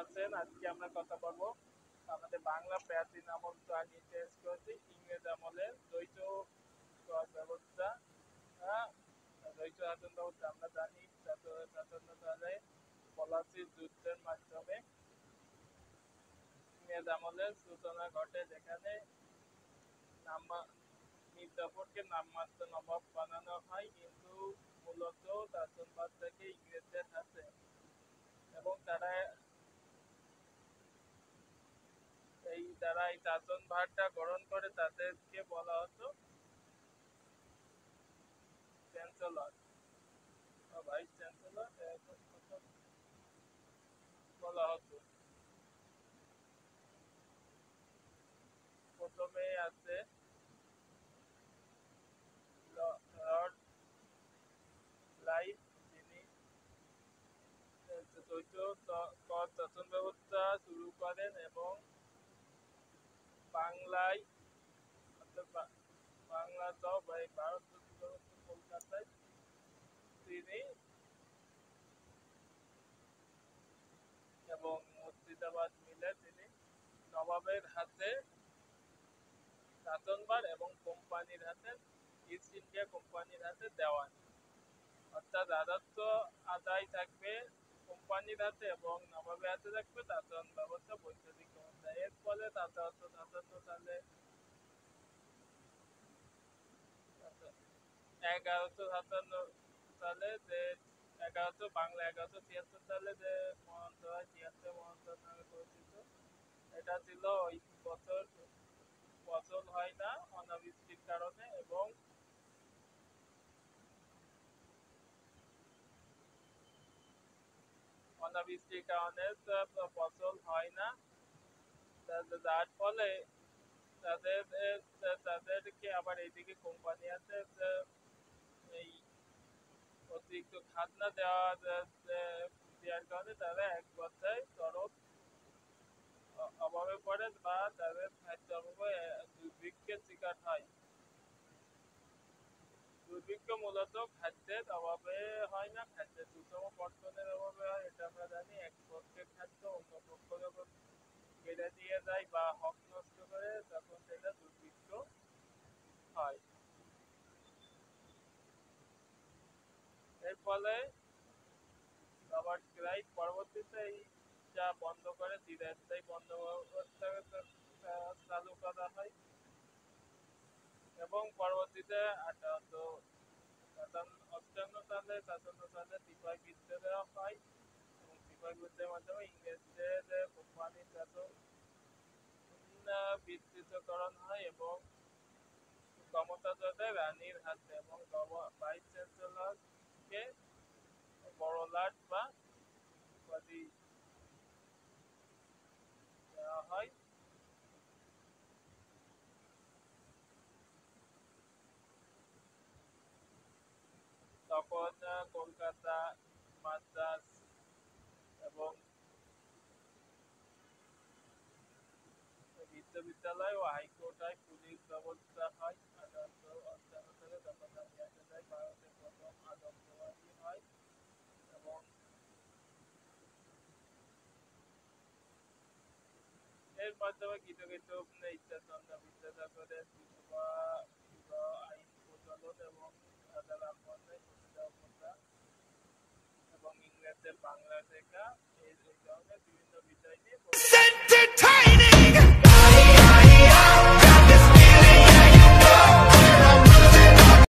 আছেন? আজকে আমরা কথা বলবো আমাদের বাংলা প্রাচীন আমল নিয়ে টেস্ট করেছি ইংরেজ আমলের দ্বৈত কর ব্যবস্থা। দ্বৈত শাসন ব্যবস্থা আমরা জানি শাসনকালে পলাশির যুদ্ধের মাধ্যমে ইংরেজ আমলের সূচনা ঘটে, যেখানে মির্জাফরকে নামমাত্র নবাব বানানো হয়, কিন্তু মূলত শাসনভার থেকে ইংরেজদের হাতে, এবং তারা এই শাসনভারটা গ্রহণ করে তাদেরকে বলা হতো চ্যান্সেলর বা ভাইস চ্যান্সেলর বলা হতো। প্রথমে আছে লর্ড ক্লাইভ, যিনি দ্বৈত কর শাসন ব্যবস্থা শুরু করেন এবং বাংলায় বাংলা সহ ভারত কলকাতায় তিনি এবং মুর্শিদাবাদ মিলে তিনি নবাবের হাতে শাসনভার এবং কোম্পানির হাতে ইস্ট ইন্ডিয়া কোম্পানির হাতে দেওয়ান, অর্থাৎ রাজস্ব আদায় থাকবে কোম্পানির হাতে এবং নবাবের হাতে থাকবে শাসন ব্যবস্থা বৈদ্যুতিক ক্ষমতা। এর ফলে 1157 সালে যে 1176 সালে যে মহান্ত হয়, 76 মহান্ত নামে পরিচিত, এটা ছিল ওই বছর ফসল হয় না অনাবৃষ্টির কারণে, এবং অনাবৃষ্টির কারণে ফসল হয় না, যার ফলে তাদেরকে আবার এইদিকে কোম্পানি আছে এই অতিরিক্ত খাজনা দেওয়ার কারণে তারা এক কথায় চরম অভাবে পড়ে বা তাদের খাদ্য অভাবে দুর্ভিক্ষের শিকার হয়। দুর্ভিক্ষ মূলত খাদ্যের অভাবে হয় না, খাদ্যের সুষম বন্টনের অভাবে হয়। এটা আমরা জানি, এক পক্ষের খাদ্য অন্য পক্ষ যখন কেড়ে নিয়ে যায় বা হক নষ্ট করে, তখন সেটা দুর্ভিক্ষ হয়। এর ফলে রবার্ট ক্লাইভ পরবর্তীতে এই যা বন্ধ করে চিরস্থায়ী বন্দোবস্ত চালু করা হয়, এবং পরবর্তীতে 1858 সালে সিপাহী বিদ্রোহ হয়, এবং সিপাহী বিদ্রোহের মাধ্যমে ইংরেজদের কোম্পানির শাসন বিস্তৃতকরণ হয় এবং ক্ষমতা চলে রানীর হাতে, এবং ভাইস চ্যান্সেলরকে বড়লাট বা উপাধি দেওয়া হয়। তখন কলকাতা, মাদ্রাজ এবং বিশ্ববিদ্যালয় ও হাইকোর্টে পুলিশ ব্যবস্থা হয়। 1858 সালে যখন জামিয়াতে যায়, ভারতের প্রথম আদমশুমারি হয়, এবং এর মাধ্যমে কিছু কিছু ঈশ্বরচন্দ্র বিদ্যাসাগরের বিধবা বিবাহ আইন প্রচলন এবং রাজা রামমোহনের সতীদাহ প্রথা এবং ইংরেজদের বাংলা শেখা, এই ধরনের বিভিন্ন বিষয় নিয়ে